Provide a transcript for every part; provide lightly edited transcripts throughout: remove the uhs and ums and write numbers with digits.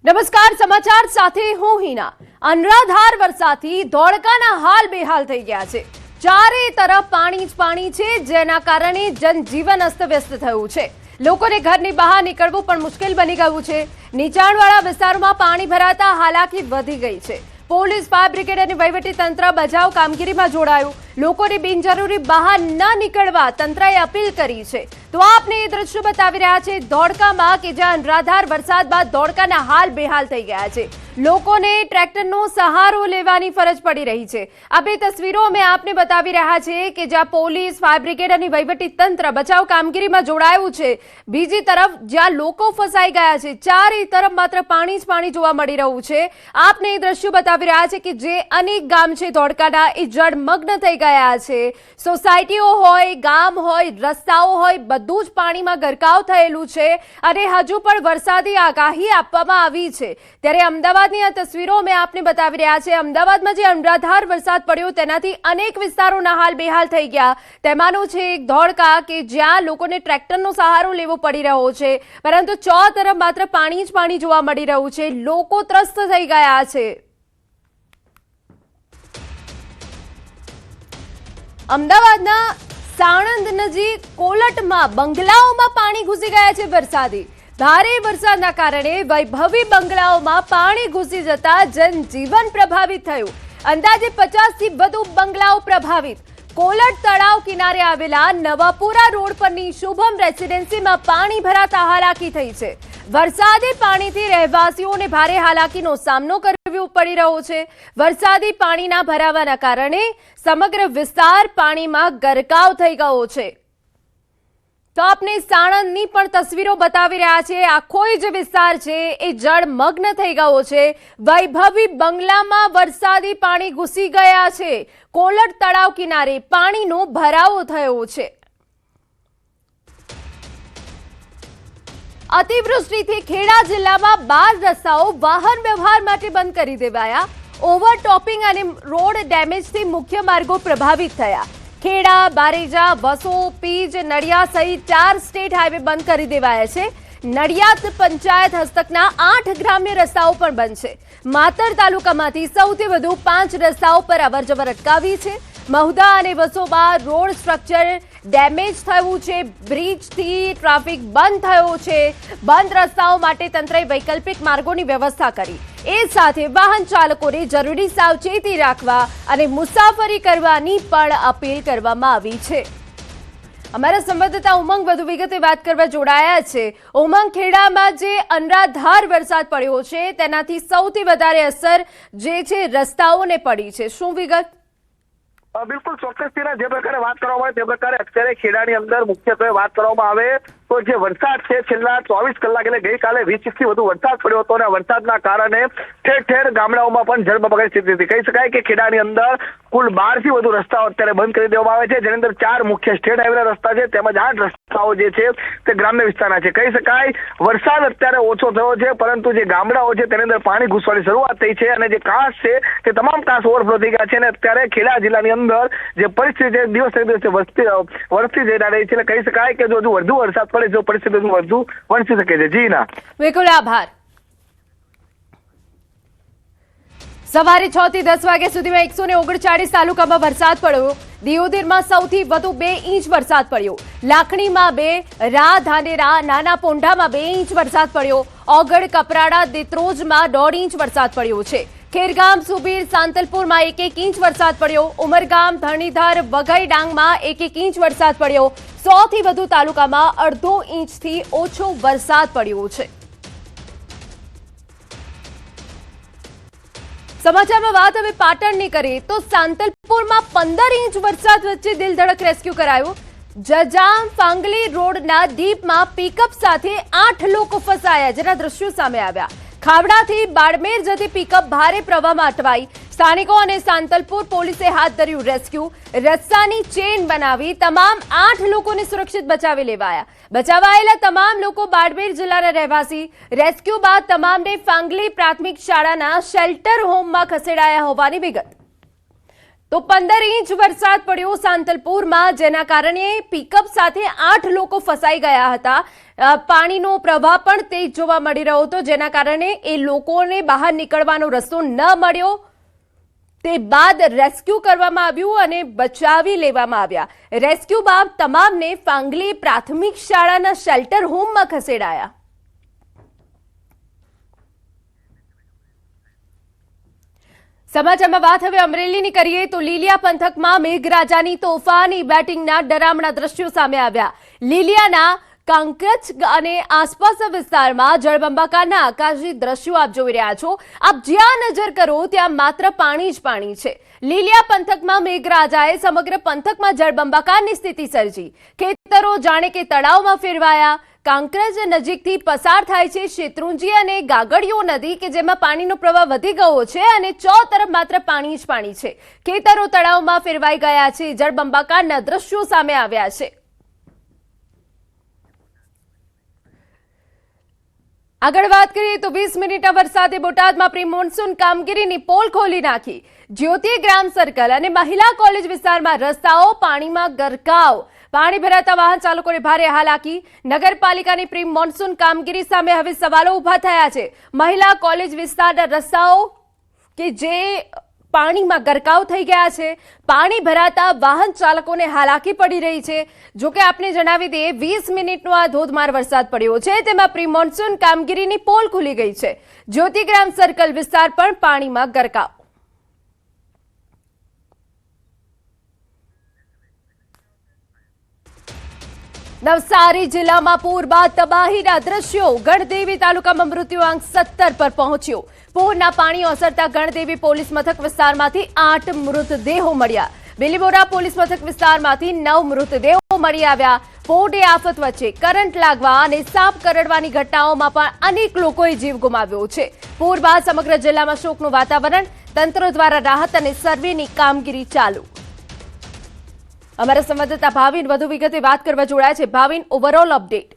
નમસ્કાર, સમાચાર સાથે હું હિના। અનરાધાર વરસાદથી ધોળકાના હાલ બેહાલ થઈ ગયા છે। ચારે તરફ પાણી જ પાણી છે, જેના કારણે જનજીવન અસ્તવ્યસ્ત થયું છે। લોકોને ઘરની બહાર નીકળવું પણ મુશ્કેલ બની ગયું છે। નીચાણવાળા વિસ્તારોમાં પાણી ભરાતા હાલાકી વધી ગઈ છે। પોલીસ, ફાયર બ્રિગેડ અને વહીવટી તંત્ર બચાવ કામગીરીમાં જોડાયું। લોકોને બિનજરૂરી બહાર ન નીકળવા તંત્રએ અપીલ કરી છે। તો આપને એ દ્રશ્યો બતાવી રહ્યા છે ધોળકામાં કે જ્યાં અનરાધાર વરસાદ બાદ ધોળકાના હાલ બેહાલ થઈ ગયા છે। લોકોને ટ્રેક્ટરનો સહારો લેવાની ફરજ પડી રહી છે। આ બે તસવીરો અમે આપને બતાવી રહ્યા છે કે જ્યાં પોલીસ, ફાયર બ્રિગેડ અને વહીવટી તંત્ર બચાવ કામગીરીમાં જોડાયું છે। બીજી તરફ જ્યાં લોકો ફસાઈ ગયા છે, ચારે તરફ માત્ર પાણી જ પાણી જોવા મળી રહ્યું છે। આપને એ દ્રશ્યો બતાવી રહ્યા છે કે જે અનેક ગામ છે ધોળકાના એ જળમગ્ન થઈ ગયા છે। સોસાયટીઓ હોય, ગામ હોય, રસ્તાઓ હોય, બધું જ પાણીમાં ગરકાવ થયેલું છે અને હજુ પણ વરસાદી આગાહી આપવામાં આવી છે। ત્યારે અમદાવાદની આ તસવીરો અમે આપને બતાવી રહ્યા છે। અમદાવાદમાં જે અનરાધાર વરસાદ પડ્યો તેનાથી અનેક વિસ્તારોના હાલ બેહાલ થઈ ગયા। તેમાંનું છે એક ધોળકા કે જ્યાં લોકોને ટ્રેક્ટરનો સહારો લેવો પડી રહ્યો છે, પરંતુ ચારે તરફ માત્ર પાણી જ પાણી જોવા મળી રહ્યું છે। લોકો ત્રસ્ત થઈ ગયા છે। અમદાવાદના સાણંદ નજીક કોલટમાં બંગલાઓમાં પાણી ઘૂસી ગયા છે। વરસાદી ભારે વરસાદના કારણે વૈભવી બંગલાઓમાં પાણી ઘૂસી જતા જનજીવન પ્રભાવિત થયું। અંદાજે 50 થી વધુ બંગલાઓ પ્રભાવિત। કોલટ તળાવ કિનારે આવેલા નવાપુરા રોડ પરની શુભમ રેસિડેન્સીમાં પાણી ભરાતા હાલાકી થઈ છે। વરસાદી પાણીથી રહેવાસીઓને ભારે હાલાકીનો સામનો કરવો પડી રહ્યો છે। વરસાદી પાણીના ભરાવાના કારણે સમગ્ર વિસ્તાર પાણીમાં ગરકાવ થઈ ગયો છે। તો આપને સાણંદની પણ તસવીરો બતાવી રહ્યા છે। આખો જ વિસ્તાર છે એ જળમગ્ન થઈ ગયો છે। વૈભવી બંગલામાં વરસાદી પાણી ઘૂસી ગયા છે। કોલટ તળાવ કિનારે પાણીનો ભરાવો થયો છે। અતિવૃષ્ટિથી ખેડા જિલ્લામાં 12 રસ્તાઓ વાહન વ્યવહાર માટે બંધ કરી દેવાયા। ઓવરટોપિંગ અને રોડ ડેમેજથી મુખ્ય માર્ગો પ્રભાવિત થયા। ખેડા, બારેજા, વસો, પીજ, નડિયાદ સહિત 4 સ્ટેટ હાઈવે બંધ કરી દેવાયા છે। નડિયાદ પંચાયત હસ્તકના 8 ગ્રામ્ય રસ્તાઓ પણ બંધ છે। માતર તાલુકામાંથી સૌથી વધુ 5 રસ્તાઓ પર અવરજવર અટકાવી છે। મહુધા અને વસોમાં રોડ સ્ટ્રક્ચર ડેમેજ થયું છે। બ્રિજથી ટ્રાફિક બંધ થયો છે। બંધ રસ્તાઓ માટે તંત્રએ વૈકલ્પિક માર્ગોની વ્યવસ્થા કરી। એ સાથે વાહન ચાલકોને જરૂરી સાવચેતી રાખવા અને મુસાફરી કરવાની પણ અપીલ કરવામાં આવી છે। અમારા સંવાદદાતા ઉમંગ વધુ વિગતે વાત કરવા જોડાયા છે। ઉમંગ, ખેડામાં જે અનરાધાર વરસાદ પડ્યો છે તેનાથી સૌથી વધારે અસર જે છે રસ્તાઓને પડી છે, શું વિગત? બિલકુલ ચોક્કસથી જે પ્રકારે વાત કરવામાં આવે તે પ્રકારે અત્યારે ખેડાની અંદર મુખ્યત્વે વાત કરવામાં આવે તો જે વરસાદ છે છેલ્લા 24 કલાક એટલે ગઈકાલે 20 ઇંચથી વધુ વરસાદ પડ્યો હતો અને વરસાદના કારણે ઠેર ઠેર ગામડાઓમાં પણ જળબંબાકારની સ્થિતિ હતી। કહી શકાય કે ખેડાની અંદર કુલ 12 થી વધુ રસ્તાઓ અત્યારે બંધ કરી દેવામાં આવે છે, જેની અંદર 4 મુખ્ય સ્ટેટ હાઈવેના રસ્તા છે તેમજ 8 રસ્તાઓ જે છે તે ગ્રામ્ય વિસ્તારના છે। કહી શકાય વરસાદ અત્યારે ઓછો થયો છે, પરંતુ જે ગામડાઓ છે તેની અંદર પાણી ઘૂસવાની શરૂઆત થઈ છે અને જે કાંસ છે તે તમામ કાંસ ઓવરફ્લો થઈ ગયા છે અને અત્યારે ખેડા જિલ્લાની અંદર જે પરિસ્થિતિ દિવસે દિવસે વરસતી જઈ રહી છે। એટલે કહી શકાય કે જો વધુ વરસાદ પડે જો પરિસ્થિતિ વધુ વરસી શકે છે। જી ના, બિલકુલ આભાર। સવારે 6 થી 10 વાગ્યા સુધીમાં 139 તાલુકામાં વરસાદ પડ્યો। દિયોદરમાં સૌથી વધુ 2 ઇંચ વરસાદ પડ્યો। લાખણીમાં 2, ધાનેરા, નાના પોંઢામાં 2 ઇંચ વરસાદ પડ્યો। ઓગળ, કપરાડા, દેત્રોજમાં 1.5 ઇંચ વરસાદ પડ્યો છે। ખેરગામ, સુબીર, સાંતલપુરમાં 1-1 ઇંચ વરસાદ પડ્યો। ઉમરગામ, ધરણીધર, વઘઈ, ડાંગમાં 1-1 ઇંચ વરસાદ પડ્યો। 100 થી વધુ તાલુકામાં 1/2 ઇંચથી ઓછો વરસાદ પડ્યો છે। સમાચારમાં વાત હવે પાટણની કરીએ તો સાંતલપુરમાં 15 ઇંચ વરસાદ વચ્ચે દિલધડક રેસ્ક્યુ કરાયું। જજામ ફાંગલી રોડના દીપમાં પિકઅપ સાથે 8 લોકો ફસાયા, જેના દ્રશ્યો સામે આવ્યા। ખાવડાથી બાડમેર જતી પિકઅપ ભારે પ્રવાહમાં અટવાઈ। સ્થાનિકો અને સાંતલપુર પોલીસે હાથ ધર્યું રેસ્ક્યુ। રસ્તાની ચેન બનાવી તમામ 8 લોકોને સુરક્ષિત બચાવી લેવાયા। બચાવાયેલા તમામ લોકો બાડમેર જિલ્લાના રહેવાસી। રેસ્ક્યુ બાદ તમામને ફાંગલી પ્રાથમિક શાળાના શેલ્ટર હોમમાં ખસેડાયા હોવાની વિગત। તો 15 ઇંચ વરસાદ પડ્યો સાંતલપુરમાં, જેના કારણે પિકઅપ સાથે 8 લોકો ફસાઈ ગયા હતા। પાણીનો પ્રવાહ પણ તેજ જોવા મળી રહ્યો હતો, જેના કારણે એ લોકોને બહાર નીકળવાનો રસ્તો ન મળ્યો। તે બાદ રેસ્ક્યુ કરવામાં આવ્યું અને બચાવી લેવામાં આવ્યા। રેસ્ક્યુ બાદ તમામને ફાંગલી પ્રાથમિક શાળાના શેલ્ટર હોમમાં ખસેડાયા। સમાચારમાં વાત હવે અમરેલીની કરીએ તો લીલિયા પંથકમાં મેઘરાજાની તોફાની બેટિંગના ડરામણા દ્રશ્યો સામે આવ્યા। લીલિયાના કાંકચ અને આસપાસના વિસ્તારમાં જળબંબાકારના આકાશી દ્રશ્યો આપ જોઈ રહ્યા છો। આપ જ્યાં નજર કરો ત્યાં માત્ર પાણી જ પાણી છે। લીલિયા પંથકમાં મેઘરાજાએ સમગ્ર પંથકમાં જળબંબાકારની સ્થિતિ સર્જી। ખેતરો જાણે કે તળાવમાં ફેરવાયા। કાંકરેજ નજીકથી પસાર થાય છે શેત્રુંજી અને ગાગડિયો નદી કે જેમાં પાણીનો પ્રવાહ વધી ગયો છે અને ચોતરફ માત્ર પાણી જ પાણી છે। ખેતરો તળાવમાં ફેરવાઈ ગયા છે। જળબંબાકારના દ્રશ્યો સામે આવ્યા છે। આગળ વાત કરીએ તો 20 મિનિટના વરસાદે બોટાદમાં પ્રી મોન્સૂન કામગીરીની પોલ ખોલી નાખી। જ્યોતિ ગ્રામ સર્કલ અને મહિલા કોલેજ વિસ્તારમાં રસ્તાઓ પાણીમાં ગરકાવ। પાણી ભરાતા વાહન ચાલકોને ભારે હાલાકી। નગરપાલિકાની પ્રી મોન્સૂન કામગીરી સામે હવે સવાલો ઉભા થયા છે। મહિલા કોલેજ વિસ્તારના રસ્તાઓ કે જે પાણીમાં ગરકાવ થઈ ગયા છે। પાણી ભરાતા વાહન ચાલકોને હાલાકી પડી રહી છે। જોકે આપને જણાવી દઈએ 20 મિનિટનો આ ધોધમાર વરસાદ પડ્યો છે, તેમાં પ્રી મોન્સૂન કામગીરીની પોલ ખુલી ગઈ છે। જ્યોતિગ્રામ સર્કલ વિસ્તાર પણ પાણીમાં ગરકાવ। નવસારી જિલ્લામાં પૂર બાદ તબાહીના દ્રશ્યો। ગણદેવી તાલુકામાં મૃત્યુઆંક 17 પર પહોંચ્યો। પૂરના પાણી ઓસરતા ગણદેવી પોલીસ મથક વિસ્તારમાંથી 8 મૃતદેહો મળ્યા। બિલીમોરા પોલીસ મથક વિસ્તારમાંથી 9 મૃતદેહો મળી આવ્યા। પૂરની આફત વચ્ચે કરંટ લાગવા અને સાપ કરડવાની ઘટનાઓમાં પણ અનેક લોકોએ જીવ ગુમાવ્યો છે। પૂર બાદ સમગ્ર જિલ્લામાં શોકનું વાતાવરણ। તંત્ર દ્વારા રાહત અને સર્વેની કામગીરી ચાલુ। અમારા સંવાદદાતા ભાવિન વધુ વિગતે વાત કરવા જોડાયા છે। Bhavin, overall update.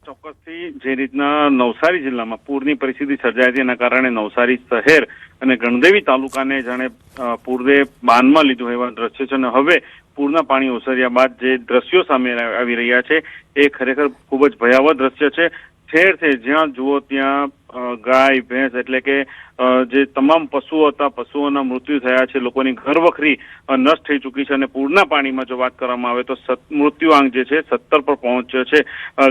ચોક્કસથી જે રીતના નવસારી જિલ્લામાં પૂરની પરિસ્થિતિ સર્જાઈ હતી એના કારણે નવસારી શહેર અને ગણદેવી તાલુકાને જાણે પૂરે બાનમાં લીધું એવા દ્રશ્યો છે અને હવે પૂરના પાણી ઓસર્યા બાદ જે દ્રશ્યો સામે આવી રહ્યા છે એ ખરેખર ખૂબ જ ભયાવહ દ્રશ્ય છે। ઠેર ઠેર જ્યાં જુઓ ત્યાં ગાય ભેંસ એટલે કે જે તમામ પશુઓ હતા પશુઓના મૃત્યુ થયા છે। લોકોની ઘરવખરી નષ્ટ થઈ ચૂકી છે અને પૂરના પાણીમાં જો વાત કરવામાં આવે તો મૃત્યુઆંક જે છે 17 પર પહોંચ્યો છે।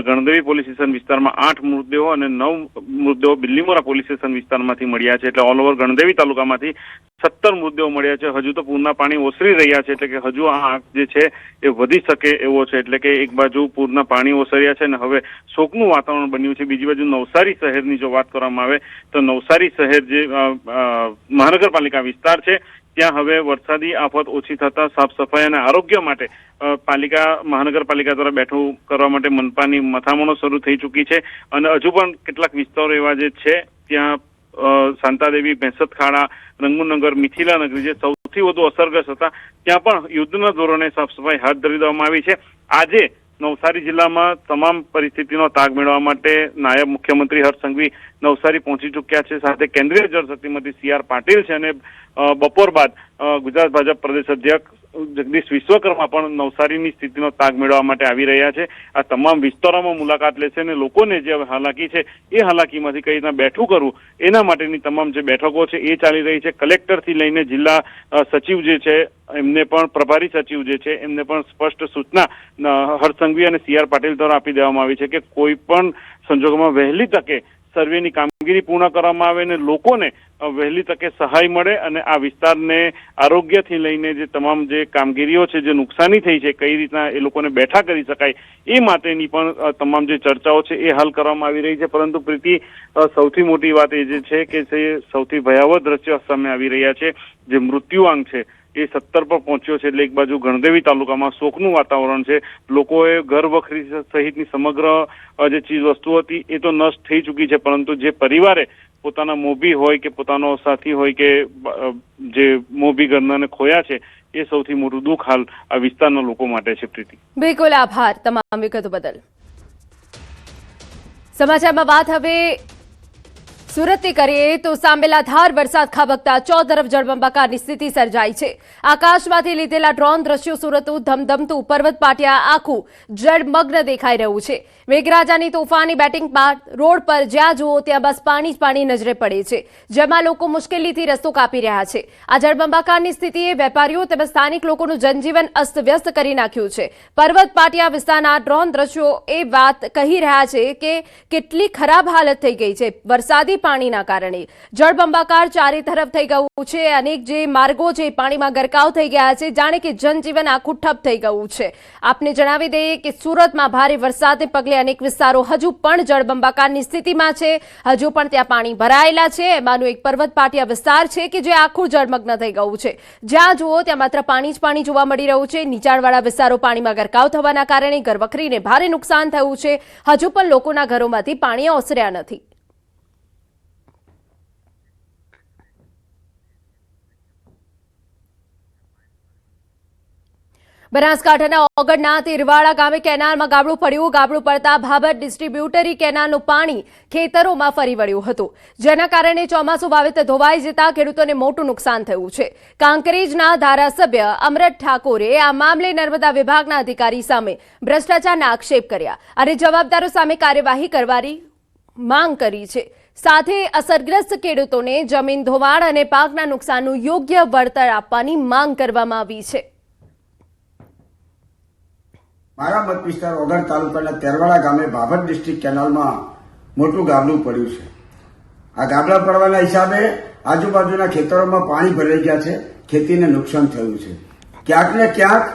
ગણદેવી પોલીસ સ્ટેશન વિસ્તારમાં 8 મૃતદેહો અને 9 મૃતદેહો બિલીમોરા પોલીસ સ્ટેશન વિસ્તારમાંથી મળ્યા છે। એટલે ઓલ ઓવર ગણદેવી તાલુકામાંથી 17 મૃતદેહો મળ્યા છે। હજુ તો પૂરના પાણી ઓસરી રહ્યા છે એટલે કે હજુ આ આંક જે છે એ વધી શકે એવો છે। એટલે કે એક બાજુ પૂરના પાણી ઓસર્યા છે અને હવે શોકનું વાતાવરણ બન્યું છે। બીજી બાજુ નવસારી શહેરની જો વાત કરવામાં આવે તો નવસારી શહેર જે મહાનગરપાલિકા વિસ્તાર છે ત્યાં હવે વરસાદી આફત ઓછી થતા સાફ સફાઈ અને આરોગ્ય માટે મહાનગરપાલિકા દ્વારા બેઠું કરવા માટે મનપાની મથામણો શરૂ થઈ ચૂકી છે અને હજુ પણ કેટલાક વિસ્તારો એવા જે છે ત્યાં શાંતાદેવી, ભેંસતખાડા, રંગુનગર, મિથિલાનગરી જે સૌથી વધુ અસરગ્રસ્ત હતા ત્યાં પણ યુદ્ધના ધોરણે સાફ સફાઈ હાથ ધરી દેવામાં આવી છે। આજે નવસારી જિલ્લામાં તમામ પરિસ્થિતિનો તાગ મેળવવા માટે નાયબ મુખ્યમંત્રી હર્ષ સંઘવી નવસારી પહોંચી ચૂક્યા છે। સાથે કેન્દ્રીય જળશક્તિ મંત્રી CR પાટીલ છે અને બપોર બાદ ગુજરાત ભાજપ પ્રદેશ અધ્યક્ષ જગદીશ વિશ્વકર્મા પણ નવસારીની સ્થિતિનો તાગ મેળવવા માટે આવી રહ્યા છે। આ તમામ વિસ્તારોમાં મુલાકાત લેશે અને લોકોને જે હાલાકી છે એ હાલાકીમાંથી કઈ રીતના બેઠું કરવું એના માટેની તમામ જે બેઠકો છે એ ચાલી રહી છે। કલેક્ટરથી લઈને જિલ્લા સચિવ જે છે એમને પણ પ્રભારી સચિવ જે છે એમને પણ સ્પષ્ટ સૂચના હર્ષ સંઘવી અને CR પાટીલ દ્વારા આપી દેવામાં આવી છે કે કોઈ પણ સંજોગોમાં વહેલી તકે સર્વેની કામગીરી પૂર્ણ કરવામાં આવે અને લોકોને વહેલી તકે સહાય મળે અને આ વિસ્તારને આરોગ્યથી લઈને જે તમામ જે કામગીરીઓ છે જે નુકસાની થઈ છે કઈ રીતના એ લોકોને બેઠા કરી શકાય એ માટેની પણ તમામ જે ચર્ચાઓ છે એ હાલ કરવામાં આવી રહી છે। પરંતુ પ્રીતિ, સૌથી મોટી વાત એ જે છે કે જે સૌથી ભયાવહ દ્રશ્યો સામે આવી રહ્યા છે, જે મૃત્યુઆંક છે એ 17 પર પહોંચ્યો છે। એટલે એક બાજુ ગણદેવી તાલુકામાં શોકનું વાતાવરણ છે। લોકોએ ઘર વખરી સહિતની સમગ્ર જે ચીજ વસ્તુ હતી એ તો નષ્ટ થઈ ચૂકી છે, પરંતુ જે પરિવારે પોતાના મોભી હોય કે પોતાનો સાથી હોય કે જે મોભી ઘરનાને ખોયા છે એ સૌથી મોટું દુઃખ હાલ આ વિસ્તારના લોકો માટે છે। પ્રીતિ, બિલકુલ આભાર તમામ વિગતો બદલ। સમાચારમાં વાત હવે સુરતની કરીએ તો સાંબેલાધાર વરસાદ ખાબકતા ચોતરફ જળબંબાકારની સ્થિતિ સર્જાઈ છે। આકાશમાંથી લીધેલા ડ્રોન દ્રશ્યો સુરતનું ધમધમતું પર્વત પાટિયા આખું જળમગ્ન દેખાઈ રહ્યું છે। મેઘરાજાની તોફાની બેટિંગ બાદ રોડ પર જ્યાં જુઓ ત્યાં બસ પાણી જ પાણી નજરે પડે છે, જેમાં લોકો મુશ્કેલીથી રસ્તો કાપી રહ્યા છે। આ જળબંબાકારની સ્થિતિએ વેપારીઓ તેમજ સ્થાનિક લોકોનું જનજીવન અસ્તવ્યસ્ત કરી નાખ્યું છે। પર્વત પાટિયા વિસ્તારના ડ્રોન દ્રશ્યો એ વાત કહી રહ્યા છે કે કેટલી ખરાબ હાલત થઈ ગઈ છે। વરસાદી પાણીના કારણે જળબંબાકાર ચારે તરફ થઈ ગયું છે। અનેક જે માર્ગો છે પાણીમાં ગરકાવ થઈ ગયા છે, જાણે કે જનજીવન આખું ઠપ થઈ ગયું છે। આપને જણાવી દઈએ કે સુરતમાં ભારે વરસાદને પગલે અનેક વિસ્તારો હજુ પણ જળબંબાકારની સ્થિતિમાં છે। હજુ પણ ત્યાં પાણી ભરાયેલા છે। એમાંનું એક પર્વત પાટિયા વિસ્તાર છે કે જે આખું જળમગ્ન થઈ ગયું છે। જ્યાં જુઓ ત્યાં માત્ર પાણી જ પાણી જોવા મળી રહ્યું છે। નીચાણવાળા વિસ્તારો પાણીમાં ગરકાવ થવાના કારણે ઘરવખરીને ભારે નુકસાન થયું છે। હજુ પણ લોકોના ઘરોમાંથી પાણી ઓસર્યા નથી। બનાસકાંઠાના ઓગણના તિરવાડા ગામે કેનાલમાં ગાબડું પડ્યું। ગાબડું પડતા ભાભર ડિસ્ટ્રીબ્યુટરી કેનાલનું પાણી ખેતરોમાં ફરી વળ્યું હતું, જેના કારણે ચોમાસું વાવેતર ધોવાઈ જતા ખેડૂતોને મોટું નુકસાન થયું છે। કાંકરેજના ધારાસભ્ય અમરત ઠાકોરે આ મામલે નર્મદા વિભાગના અધિકારી સામે ભ્રષ્ટાચારના આક્ષેપ કર્યા અને જવાબદારો સામે કાર્યવાહી કરવાની માંગ કરી છે। સાથે અસરગ્રસ્ત ખેડૂતોને જમીન ધોવાણ અને પાકના નુકસાનનું યોગ્ય વળતર આપવાની માંગ કરવામાં આવી છે। મારા મત વિસ્તાર ઓગણ તાલુકાના તેરવાડા ગામે ભાભર ડિસ્ટ્રિક્ટ કેનાલમાં મોટું ગાબડું પડ્યું છે। આ ગાબડા પડવાના હિસાબે આજુબાજુના ખેતરોમાં પાણી ભરાઈ ગયા છે, ખેતીને નુકસાન થયું છે। ક્યાંક ને ક્યાંક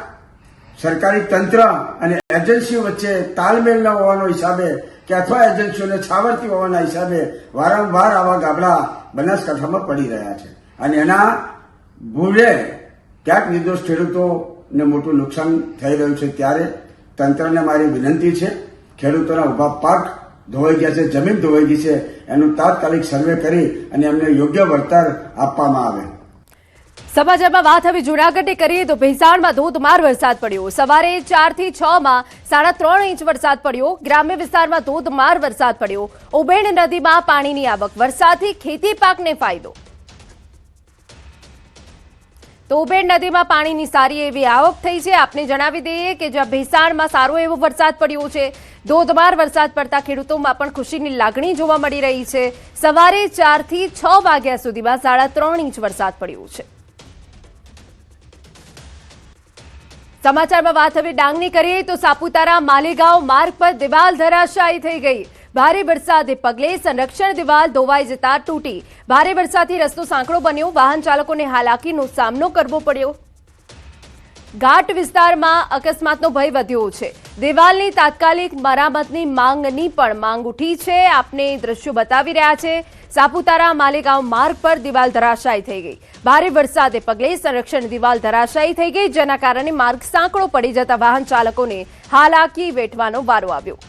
સરકારી તંત્ર અને એજન્સીઓ વચ્ચે તાલમેલ ન હોવાનો હિસાબે કે અથવા એજન્સીઓને છાવરતી હોવાના હિસાબે વારંવાર આવા ગાબડા બનાસકાંઠામાં પડી રહ્યા છે અને એના ભૂલે ક્યાંક નિર્દોષ ખેડૂતોને મોટું નુકસાન થઈ રહ્યું છે। ત્યારે તંત્રને મારી વિનંતી છે, ખેડૂતોના ઉભા પાક ધોવાઈ ગયા છે, જમીન ધોવાઈ ગઈ છે, એનું તાત્કાલિક સર્વે કરી અને એમને યોગ્ય વળતર આપવામાં આવે। સમાચારમાં વાત હવે જૂનાગઢની કરીએ તો ભેસાણમાં ધોધમાર વરસાદ પડ્યો। સવારે 4 થી 6 માં 3.5 ઇંચ વરસાદ પડ્યો। ગ્રામ્ય વિસ્તારમાં ધોધમાર વરસાદ પડ્યો। ઉબેણ નદીમાં પાણીની આવક, વરસાદથી ખેતી પાકને ફાયદો। તો ઉબેણ નદીમાં પાણીની સારી એવી આવક થઈ છે। આપને જણાવી દઈએ કે જ્યાં ભેસાણમાં સારો એવો વરસાદ પડ્યો છે, ધોધમાર વરસાદ પડતા ખેડૂતોમાં પણ ખુશીની લાગણી જોવા મળી રહી છે। સવારે 4 થી 6 વાગ્યા સુધીમાં 3.5 ઇંચ વરસાદ પડ્યો છે। સમાચારમાં વાત હવે ડાંગની કરીએ તો સાપુતારા માલેગાંવ માર્ગ પર દિવાલ ધરાશાયી થઈ ગઈ। ભારે વરસાદને પગલે સંરક્ષણ દિવાલ ધોવાઈ જતા તૂટી। ભારે વરસાદથી રસ્તો સાંકડો બન્યો, વાહન ચાલકોને હાલાકીનો સામનો કરવો પડ્યો। ઘાટ વિસ્તારમાં અકસ્માતનો ભય વધ્યો છે। દિવાલની તાત્કાલિક મરામતની માંગની પણ માંગ ઉઠી છે। આપને દ્રશ્યો બતાવી રહ્યા છે। સાપુતારા માલેગાંવ માર્ગ પર દિવાલ ધરાશાયી થઈ ગઈ। ભારે વરસાદને પગલે સંરક્ષણ દિવાલ ધરાશાયી થઈ ગઈ, જેના કારણે માર્ગ સાંકડો પડી જતા વાહન ચાલકોને હાલાકી વેઠવાનો વારો આવ્યો।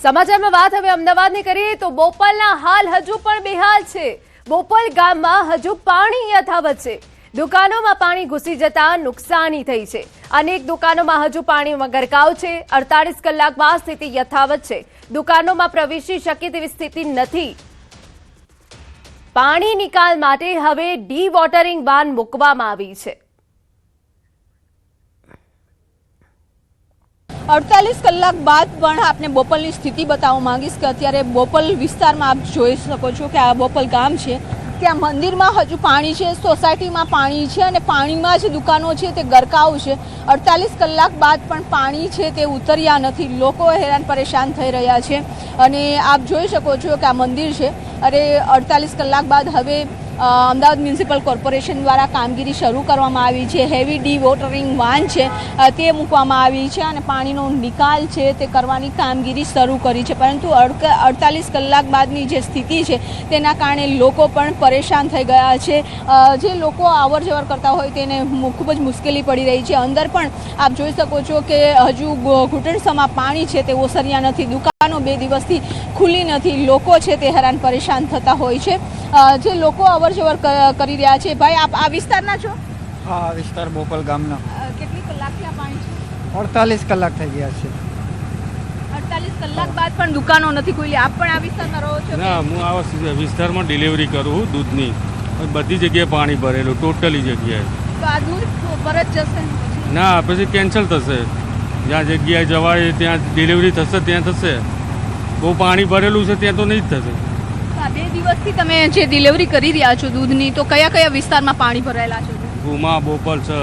સમાચારમાં વાત હવે અમદાવાદની કરીએ તો બોપલના હાલ હજુ પણ બેહાલ છે। બોપલ ગામમાં હજુ પાણી યથાવત છે। દુકાનોમાં પાણી ઘૂસી જતા નુકસાની થઈ છે। અનેક દુકાનોમાં હજુ પાણીમાં ગરકાવ છે। 48 કલાક બાદ સ્થિતિ યથાવત છે। દુકાનોમાં પ્રવેશી શકે તેવી સ્થિતિ નથી। પાણી નિકાલ માટે હવે ડી વોટરિંગ વાન મૂકવામાં આવી છે। 48 કલાક બાદ પણ આપને બોપલની સ્થિતિ બતાવવા માંગીશ કે અત્યારે બોપલ વિસ્તારમાં આપ જોઈ શકો છો કે આ બોપલ ગામ છે, ત્યાં મંદિરમાં હજુ પાણી છે, સોસાયટીમાં પાણી છે અને પાણીમાં જે દુકાનો છે તે ગરકાવ છે। 48 કલાક બાદ પણ પાણી છે તે ઉતર્યા નથી। લોકો હેરાન પરેશાન થઈ રહ્યા છે અને આપ જોઈ શકો છો કે આ મંદિર છે અને 48 કલાક બાદ હવે અમદાવાદ મ્યુનિસિપલ કોર્પોરેશન દ્વારા કામગીરી શરૂ કરવામાં આવી છે। હેવી ડી વોટરિંગ વાન છે તે મૂકવામાં આવી છે અને પાણીનો નિકાલ છે તે કરવાની કામગીરી શરૂ કરી છે, પરંતુ 48 કલાક બાદની જે સ્થિતિ છે તેના કારણે લોકો પણ પરેશાન થઈ ગયા છે। જે લોકો અવર જવર કરતા હોય તેને ખૂબ જ મુશ્કેલી પડી રહી છે। અંદર પણ આપ જોઈ શકો છો કે હજુ ઘૂંટણસમાં પાણી છે તે ઓસર્યા નથી। દુકાનો 2 દિવસથી ખુલ્લી નથી। લોકો છે તે હેરાન પરેશાન થતા હોય છે। જે લોકો અવર જવર કરી રહ્યા છે। ભાઈ, આપ આ વિસ્તારના છો? હા, વિસ્તાર બોપલ ગામના। કેટલી કલાકથી આ પાણી છે? 48 કલાક થઈ ગયા છે। 48 કલાક બાદ પણ દુકાનો નથી ખુલી. આપ પણ આ વિસ્તારમાં રહો છો? ના, હું આ વિસ્તારમાં ડિલિવરી કરું દૂધની. બધી જગ્યાએ પાણી ભરેલું, ટોટલી જગ્યાએ. તો આ દૂધ પરત જશે? ના, પછી કેન્સલ થશે. જ્યાં જગ્યાએ જવાય ત્યાં ડિલિવરી થશે, ત્યાં થશે. બહુ પાણી ભરેલું છે ત્યાં તો નહીં જ થશે. આ 2 દિવસથી તમે જે ડિલિવરી કરી રહ્યા છો દૂધની, તો કયા કયા વિસ્તારમાં પાણી ભરાયેલા છે? ગુમા, બોપલ છે,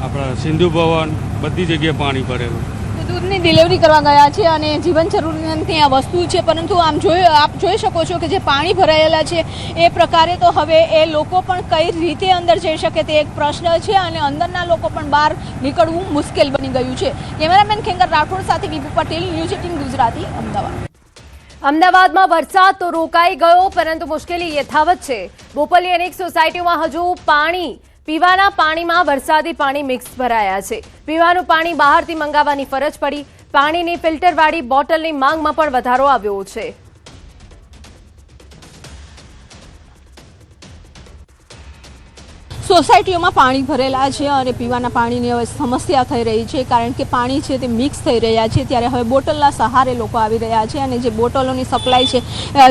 આપણા સિંધુ ભવન, બધી જગ્યાએ પાણી ભરેલું. તો દૂધની ડિલિવરી કરવા ગયા છે અને જીવન જરૂરિયાતની આ વસ્તુ છે, પરંતુ આપ જોઈ શકો છો કે જે પાણી ભરાયેલા છે એ પ્રકારે તો હવે એ લોકો પણ કઈ રીતે અંદર જઈ શકે તે એક પ્રશ્ન છે અને અંદરના લોકો પણ બહાર નીકળવું મુશ્કેલ બની ગયું છે. કેમેરામેન ખેંગર રાઠોડ સાથે વિપુ પટેલ, ન્યૂઝ 18 ગુજરાતી, અમદાવાદ. અમદાવાદમાં વરસાદ તો રોકાઈ ગયો, પરંતુ મુશ્કેલી યથાવત છે. બોપલની અનેક સોસાયટીઓમાં હજુ પીવાના પાણીમાં વરસાદી પાણી મિક્સ ભરાયા છે. પીવાનું પાણી બહારથી મંગાવવાની ફરજ પડી. પાણીની ફિલ્ટરવાળી બોટલની માંગમાં પણ વધારો આવ્યો છે. સોસાયટીઓમાં પાણી ભરેલા છે અને પીવાના પાણીની હવે સમસ્યા થઈ રહી છે, કારણ કે પાણી છે તે મિક્સ થઈ રહ્યા છે. ત્યારે હવે બોટલના સહારે લોકો આવી રહ્યા છે અને જે બોટલોની સપ્લાય છે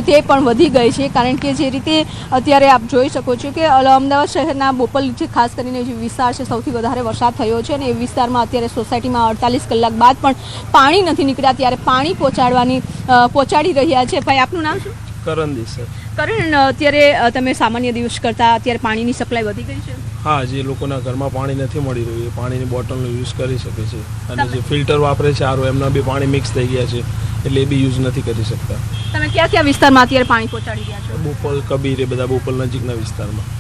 તે પણ વધી ગઈ છે, કારણ કે જે રીતે અત્યારે આપ જોઈ શકો છો કે અમદાવાદ શહેરના બોપલ જે ખાસ કરીને જે વિસ્તાર છે સૌથી વધારે વરસાદ થયો છે અને એ વિસ્તારમાં અત્યારે સોસાયટીમાં 48 કલાક બાદ પણ પાણી નથી નીકળ્યા. ત્યારે પાણી પહોંચાડી રહ્યા છે. ભાઈ, આપનું નામ શું? કરણદીપ સર. કરણ, અત્યારે તમે સામાન્ય દિવસ કરતાં અત્યારે પાણીની સપ્લાય વધી ગઈ છે? હા, જે લોકોના ઘરમાં પાણી નથી મળી રહ્યું એ પાણીની બોટલનો યુઝ કરી શકે છે, અને જે ફિલ્ટર વાપરે છે આરો એમના બી પાણી મિક્સ થઈ ગયા છે એટલે એ બી યુઝ નથી કરી શકતા. તમે કયા કયા વિસ્તારમાં અત્યારે પાણી પહોંચાડી રહ્યા છો? બોપલ, કબીર, એ બધા બોપલ નજીકના વિસ્તારમાં.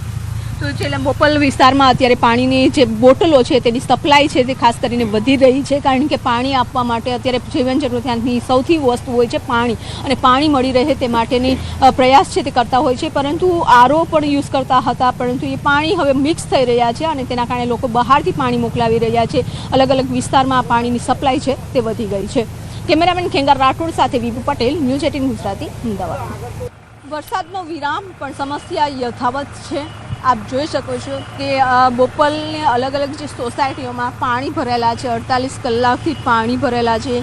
તો છેલ્લા બોપલ વિસ્તારમાં અત્યારે પાણીની જે બોટલો છે તેની સપ્લાય છે તે ખાસ કરીને વધી રહી છે, કારણ કે પાણી આપવા માટે અત્યારે જીવન જરૂરિયાતની સૌથી વસ્તુ હોય છે પાણી, અને પાણી મળી રહે તે માટેની પ્રયાસ છે તે કરતા હોય છે. પરંતુ આરો પણ યુઝ કરતા હતા, પરંતુ એ પાણી હવે મિક્સ થઈ રહ્યા છે અને તેના કારણે લોકો બહારથી પાણી મોકલાવી રહ્યા છે. અલગ અલગ વિસ્તારમાં પાણીની સપ્લાય છે તે વધી ગઈ છે. કેમેરામેન ખેંગર રાઠોડ સાથે વિપુ પટેલ, ન્યૂઝ 18 ગુજરાતી, અમદાવાદ. વરસાદનો વિરામ પણ સમસ્યા યથાવત છે. આપ જોઈ શકો છો કે બોપલને અલગ અલગ જે સોસાયટીઓમાં પાણી ભરેલા છે. 48 કલાકથી પાણી ભરેલા છે.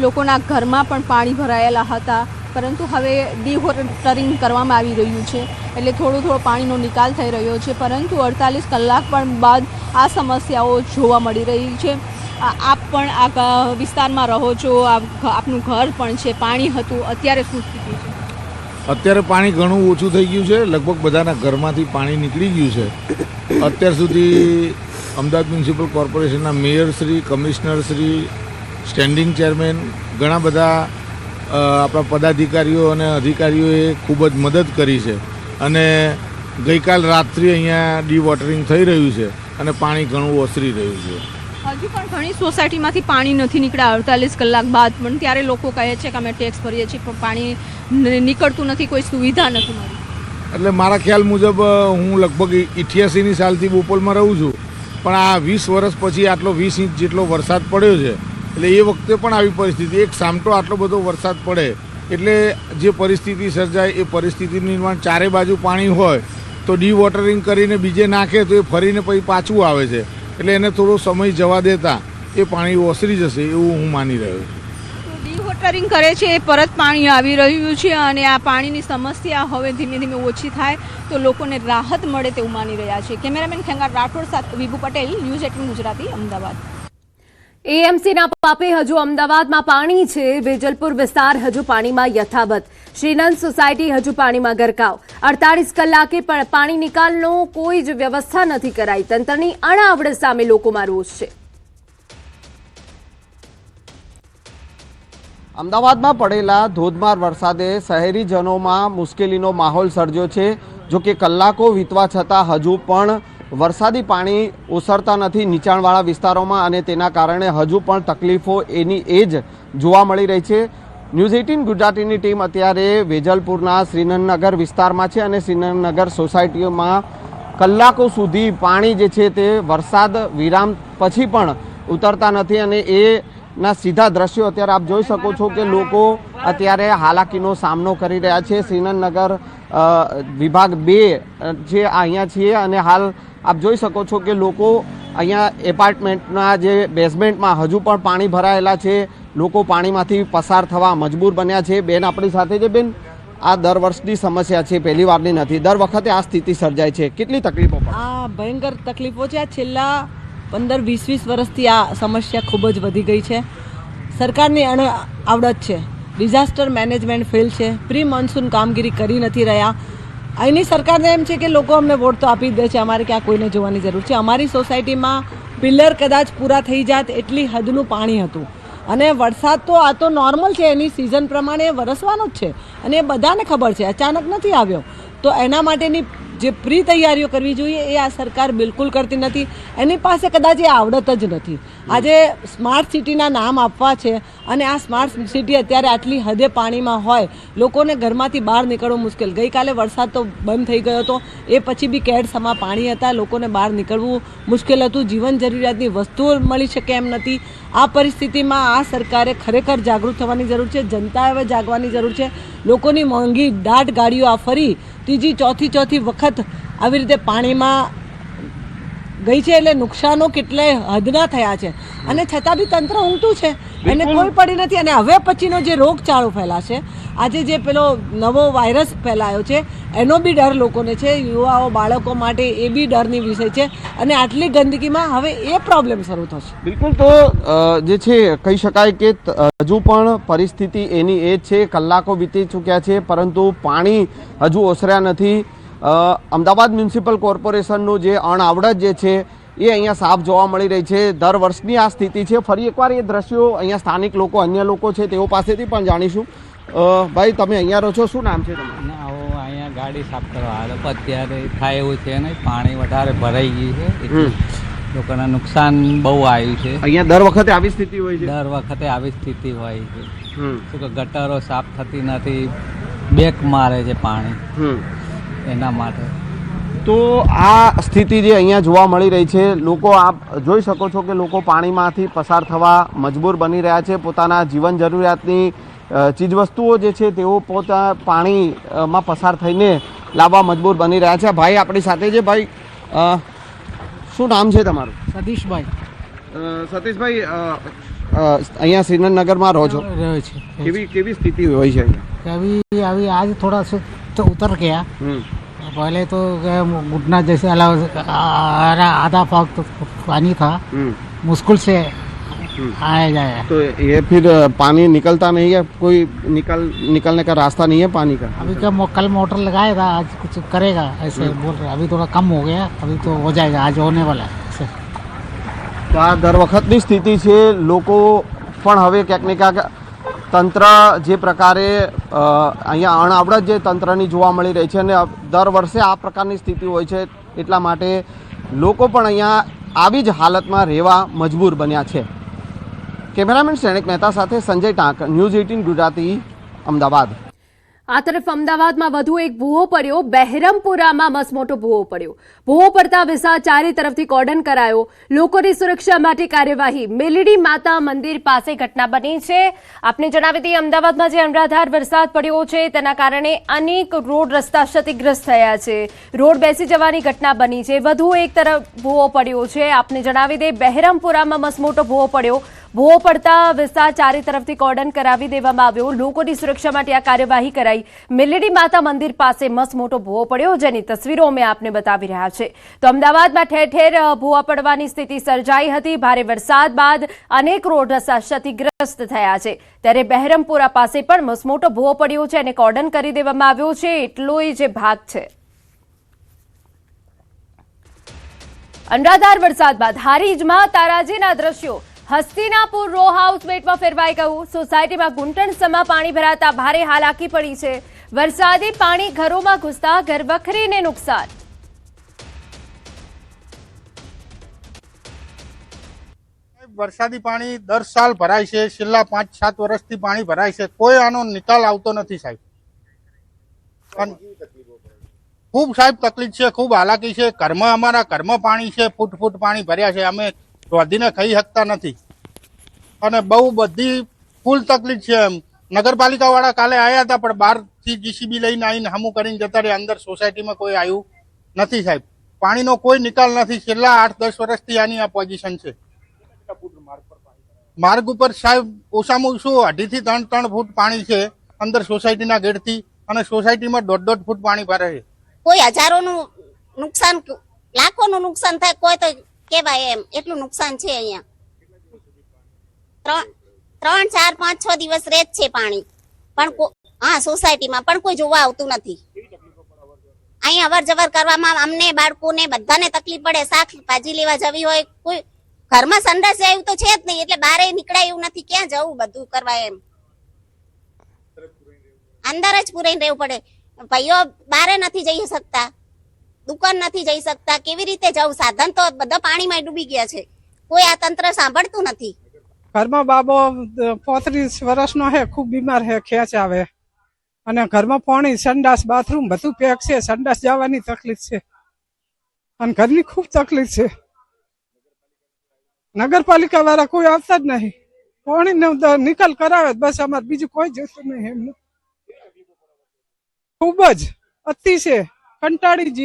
લોકોના ઘરમાં પણ પાણી ભરાયેલા હતા, પરંતુ હવે ડિવોટરિંગ કરવામાં આવી રહ્યું છે, એટલે થોડો પાણીનો નિકાલ થઈ રહ્યો છે. પરંતુ 48 કલાક પણ બાદ આ સમસ્યાઓ જોવા મળી રહી છે. આપ પણ આ વિસ્તારમાં રહો છો, આપનું ઘર પણ છે, પાણી હતું, અત્યારે શું સ્થિતિ છે? અત્યારે પાણી ઘણું ઓછું થઈ ગયું છે. લગભગ બધાના ઘરમાંથી પાણી નીકળી ગયું છે. અત્યાર સુધી અમદાવાદ મ્યુનિસિપલ કોર્પોરેશનના મેયરશ્રી, કમિશનરશ્રી, સ્ટેન્ડિંગ ચેરમેન, ઘણા બધા આપણા પદાધિકારીઓ અને અધિકારીઓએ ખૂબ જ મદદ કરી છે, અને ગઈકાલ રાત્રે અહીંયા ડીવોટરિંગ થઈ રહ્યું છે અને પાણી ઘણું ઓસરી રહ્યું છે. હજુ પણ ઘણી સોસાયટીમાંથી પાણી નથી નીકળ્યા 48 કલાક બાદ પણ. ત્યારે લોકો કહે છે કે અમે ટેક્સ ભરીએ છીએ પણ પાણી નીકળતું નથી, કોઈ સુવિધા નથી મળી. એટલે મારા ખ્યાલ મુજબ હું લગભગ 88ની સાલથી બોપલમાં રહું છું, પણ આ 20 વર્ષ પછી આટલો 20 ઇંચ જેટલો વરસાદ પડ્યો છે. એટલે એ વખતે પણ આવી પરિસ્થિતિ, એક સામટો આટલો બધો વરસાદ પડે એટલે જે પરિસ્થિતિ સર્જાય એ પરિસ્થિતિનું નિર્માણ, ચારે બાજુ પાણી હોય તો ડીવોટરિંગ કરીને બીજે નાખે તો એ ફરીને પછી પાછું આવે છે. એટલે એને થોડો સમય જવા દેતા એ પાણી ઓસરી જશે એવું હું માની રહ્યો છું. ડિવોટરિંગ કરે છે એ પરત પાણી આવી રહ્યું છે, અને આ પાણીની સમસ્યા હવે ધીમે ધીમે ઓછી થાય તો લોકોને રાહત મળે તેવું માની રહ્યા છે. કેમેરામેન ખેંગાર રાઠોડ સાથે વિપુ પટેલ, ન્યૂઝ 18 ગુજરાતી, અમદાવાદ. એએમસીના પાપે હજુ અમદાવાદમાં પાણી છે. વેજલપુર વિસ્તાર હજુ પાણીમાં યથાવત. શ્રીનંદ સોસાયટી હજુ પાણીમાં ગરકાવ. 48 કલાકે પણ પાણી નિકાલનો કોઈ જ વ્યવસ્થા નથી કરાઈ. તંત્રની અણાવડ સામે લોકોમાં રોષ છે. અમદાવાદમાં પડેલા ધોધમાર વરસાદે શહેરીજનોમાં મુશ્કેલીનો માહોલ સર્જ્યો છે. જો કે કલાકો વીતવા છતાં હજુ પણ વરસાદી પાણી ઓસરતા નથી નીચાણવાળા વિસ્તારોમાં, અને તેના કારણે હજુ પણ તકલીફો એની એ જ જોવા મળી રહી છે. ન્યૂઝ 18 ગુજરાતીની ટીમ અત્યારે વેજલપુરના શ્રીનંદનગર વિસ્તારમાં છે, અને શ્રીનંદનગર સોસાયટીઓમાં કલાકો સુધી પાણી જે છે તે વરસાદ વિરામ પછી પણ ઉતરતા નથી, અને એના સીધા દ્રશ્યો અત્યારે આપ જોઈ શકો છો કે લોકો અત્યારે હાલાકીનો સામનો કરી રહ્યા છે. શ્રીનંદનગર વિભાગ 2 જે અહીંયા છીએ, અને હાલ આપ જોઈ શકો છો કે લોકો અહીંયા એપાર્ટમેન્ટના જે બેઝમેન્ટમાં હજુ પણ પાણી ભરાયેલા છે. લોકો પાણીમાંથી પસાર થવા મજબૂર બન્યા છે. બેન આપણી સાથે છે. બેન, આ દર વર્ષની સમસ્યા છે, પહેલી વારની નથી. દર વખતે આ સ્થિતિ સર્જાય છે. કેટલી તકલીફો પડે? આ ભયંકર તકલીફો છે. આ છેલ્લા 15-20 વર્ષથી આ સમસ્યા ખૂબ જ વધી ગઈ છે. સરકારની આવડત છે, ડિઝાસ્ટર મેનેજમેન્ટ ફેલ છે, પ્રી મોન્સૂન કામગીરી કરી નથી રહ્યા. અહીંની સરકારને એમ છે કે લોકો અમને વોટ તો આપી જ દે છે, અમારે ક્યાં કોઈને જોવાની જરૂર છે. અમારી સોસાયટીમાં પિલ્લર કદાચ પૂરા થઈ જાત એટલી હદનું પાણી હતું. અને વરસાદ તો આ તો નોર્મલ છે, એની સિઝન પ્રમાણે વરસવાનો જ છે અને એ બધાને ખબર છે, અચાનક નથી આવ્યો. તો એના માટેની જે પ્રી તૈયારીઓ કરવી જોઈએ એ આ સરકાર બિલકુલ કરતી નથી. એની પાસે કદાચ એ આવડત જ નથી. આજે સ્માર્ટ સિટીના નામ આપવા છે અને આ સ્માર્ટ સિટી અત્યારે આટલી હદે પાણીમાં હોય, લોકોને ઘરમાંથી બહાર નીકળવું મુશ્કેલ. ગઈકાલે વરસાદ તો બંધ થઈ ગયો હતો, એ પછી બી કેડસમા પાણી હતા, લોકોને બહાર નીકળવું મુશ્કેલ હતું. જીવન જરૂરિયાતની વસ્તુઓ મળી શકે એમ નથી. આ પરિસ્થિતિમાં આ સરકારે ખરેખર જાગૃત થવાની જરૂર છે. જનતાએ હવે જાગવાની જરૂર છે. લોકોની મોંઘી દાટ ગાડીઓ આ ફરી ત્રીજી ચોથી વખત આવી રીતે પાણીમાં ગઈ છે, એટલે નુકસાનો કેટલાય હદના થયા છે. અને છતાં બી તંત્ર ઊંઘતું છે, એને કોઈ પડી નથી. અને હવે પછીનો જે રોગચાળો ફેલાશે, આજે જે પેલો નવો વાયરસ ફેલાયો છે એનો બી ડર લોકોને છે, યુવાઓ બાળકો માટે એ બી ડરની વિષય છે. અને આટલી ગંદકીમાં હવે એ પ્રોબ્લેમ શરૂ થશે. બિલકુલ. તો જે છે કહી શકાય કે હજુ પણ પરિસ્થિતિ એની એ જ છે. કલાકો વીતી ચૂક્યા છે પરંતુ પાણી હજુ ઓસર્યા નથી. અમદાવાદ મ્યુનિસિપલ કોર્પોરેશનનું જે અણઆવડત જે છે એ અહીંયા સાફ જોવા મળી રહી છે. દર વર્ષની આ સ્થિતિ છે. ફરી એકવાર એ દ્રશ્યો અહીંયા સ્થાનિક લોકો, અન્ય લોકો છે તેઓ પાસેથી પણ જાણીશું. ભાઈ, તમે અહીંયા રહો છો, શું નામ છે તમારું? અહીંયા ગાડી સાફ કરવા આવે તો અત્યારે થાય એવું છે ને, પાણી વધારે ભરાઈ ગયું છે એટલે લોકોને નુકસાન બહુ આવ્યું છે. અહીંયા દર વખતે આવી સ્થિતિ હોય છે? દર વખતે આવી સ્થિતિ હોય છે. શું કે ગટરો સાફ થતી નથી, બેક મારે છે પાણી, એના માટે. તો આ સ્થિતિ જે અહીંયા જોવા મળી રહી છે, લોકો આપ જોઈ શકો છો કે લોકો પાણીમાંથી પસાર થવા મજબૂર બની રહ્યા છે. પોતાના જીવન જરૂરિયાતની ચીજવસ્તુઓ જે છે તેઓ પોતા પાણીમાં પસાર થઈને લાવવા મજબૂર બની રહ્યા છે. ભાઈ આપણી સાથે છે. ભાઈ, શું નામ છે તમારું? સતીશભાઈ. સતીશભાઈ, અહીંયા શ્રીનગરમાં રહો છો? રહ્યો છે. કેવી સ્થિતિ હોય છે અહીંયા? अभी आज थोड़ा सा तो उतर गया. पहले तो घुटना जैसे आधा पाव तो पानी था, मुश्किल से आया जाए. तो ये फिर पानी निकलता नहीं है, कोई निकलने का रास्ता नहीं है पानी का? अभी क्या कल मोटर लगाया था, आज कुछ करेगा ऐसे बोल रहे. अभी थोड़ा कम हो गया, अभी तो हो जाएगा, आज होने वाला है. તો આ દર વખતની સ્થિતિ છે. લોકો પણ હવે ક્યાંક ને ક્યાંક તંત્ર જે પ્રકારે અહીંયા અણઆવડત જે તંત્રની જોવા મળી રહી છે અને દર વર્ષે આ પ્રકારની સ્થિતિ હોય છે, એટલા માટે લોકો પણ અહીંયા આવી જ હાલતમાં રહેવા મજબૂર બન્યા છે. કેમેરામેન શ્રેણિક મહેતા સાથે સંજય ટાંક, ન્યૂઝ 18 ગુજરાતી, અમદાવાદ. આ તરફ અમદાવાદમાં વધુ એક ભૂવો પડ્યો. બહેરમપુરામાં મસમોટો ભૂવો પડ્યો. ભૂવો પડતા વિસ્તાર ચારે તરફથી કોર્ડન કરાયો. લોકોની સુરક્ષા માટે કાર્યવાહી. મેલડી માતા મંદિર પાસે ઘટના બની છે. આપને જણાવી દઈએ, અમદાવાદમાં જે અનરાધાર વરસાદ પડ્યો છે તેના કારણે અનેક રોડ રસ્તા ક્ષતિગ્રસ્ત થયા છે. રોડ બેસી જવાની ઘટના બની છે. વધુ એક તરફ ભૂવો પડ્યો છે. આપને જણાવી દઈએ, બહેરમપુરામાં મસમોટો ભૂવો પડ્યો. ભૂવો પડતા વિસ્તાર ચારે તરફથી કોર્ડન કરાવી દેવામાં આવ્યો. લોકોની સુરક્ષા માટે આ કાર્યવાહી કરાઈ. મેલડી માતા મંદિર પાસે મસમોટો ભૂવો પડ્યો, જેની તસવીરો અમે આપને બતાવી રહ્યા છે. તો અમદાવાદમાં ઠેર ઠેર ભૂવા પડવાની સ્થિતિ સર્જાઈ હતી. ભારે વરસાદ બાદ અનેક રોડ રસ્તા ક્ષતિગ્રસ્ત થયા છે. ત્યારે બહેરમપુરા પાસે પણ મસમોટો ભૂવો પડ્યો છે અને કોર્ડન કરી દેવામાં આવ્યો છે. એટલો જે ભાગ છે. અનરાધાર વરસાદ બાદ હારીજમાં તારાજીના દ્રશ્યો. હસ્તિનાપુર રો હાઉસમેટમાં ફેરવાઈ ગયું. સોસાયટીમાં ઘૂંટણસમા પાણી ભરાતા ભારે હાલાકી પડી છે. વરસાદી પાણી ઘરોમાં ઘૂસતા ઘરવખરીને નુકસાન. વરસાદી પાણી દર સાલ ભરાય છે. છેલ્લા 5-7 વર્ષથી પાણી ભરાય છે. કોઈ આનો નિકાલ આવતો નથી સાહેબ. ખૂબ સાહેબ તકલીફ છે, ખૂબ હાલાકી છે. અમારા ઘરમાં પાણી છે, ફૂટ પાણી ભર્યા છે. અમે રોધીને ખાઈ શકતા નથી અને બહુ બધી ફૂલ તકલીફ છે. એમ નગરપાલિકા વાળા કાલે આવ્યા હતા, પણ બહારથી જીસીબી લઈને આવીને હમું કરીને જતા રહ્યા. અંદર સોસાયટીમાં કોઈ આવ્યું નથી સાહેબ. પાણીનો કોઈ નિકાલ નથી. છેલ્લા 8-10 વર્ષથી આની આ પોઝિશન છે. માર્ગ ઉપર સાહેબ ઓછામાં ઓછું 2.5 થી 3 ફૂટ પાણી છે અંદર સોસાયટીના ગેટથી, અને સોસાયટીમાં 1.5 ફૂટ પાણી ભરે છે. કોઈ હજારોનું નુકસાન, લાખોનું નુકસાન થાય, કોઈ તો કેવાય એમ એટલું નુકસાન છે. અહીંયા 3, 4, 5, 6 દિવસ રહે જ છે પાણી, પણ હા સોસાયટીમાં પણ કોઈ જોવા આવતું નથી. અહીંયા અવર જવર કરવામાં અમને બાળકોને બધાને તકલીફ પડે. શાકભાજી લેવા જવી હોય, કોઈ ઘરમાં સંડાસ જાય એવું તો છે જ નહીં, એટલે બહાર નીકળાય એવું નથી. ક્યાં જવું બધું કરવા? એમ અંદર જ પૂરાઈને રહેવું પડે. ભાઈઓ બહાર નથી જઈ શકતા, દુકાન નથી જઈ શકતા, કેવી રીતે જવું? સાધન તો બધા પાણીમાં ડૂબી ગયા છે. કોઈ આ તંત્ર સાંભળતું નથી. ઘરમાં બાબો 35 વર્ષનો હે, ખૂબ બીમાર હે, ખેંચ આવે, અને ઘરમાં પાણી, સંડાસ, બાથરૂમ બધું પેક છે. સંડાસ જવાની તકલીફ છે અને ઘરની ખૂબ તકલીફ છે. નગરપાલિકા વાળા કોઈ આવતા જ નહીં. પાણીનો નિકાલ કરાવે બસ, અમારે બીજું કોઈ જોતું નહીં. એમને ખૂબ જ અતિ છે, કંટાળી જઈએ.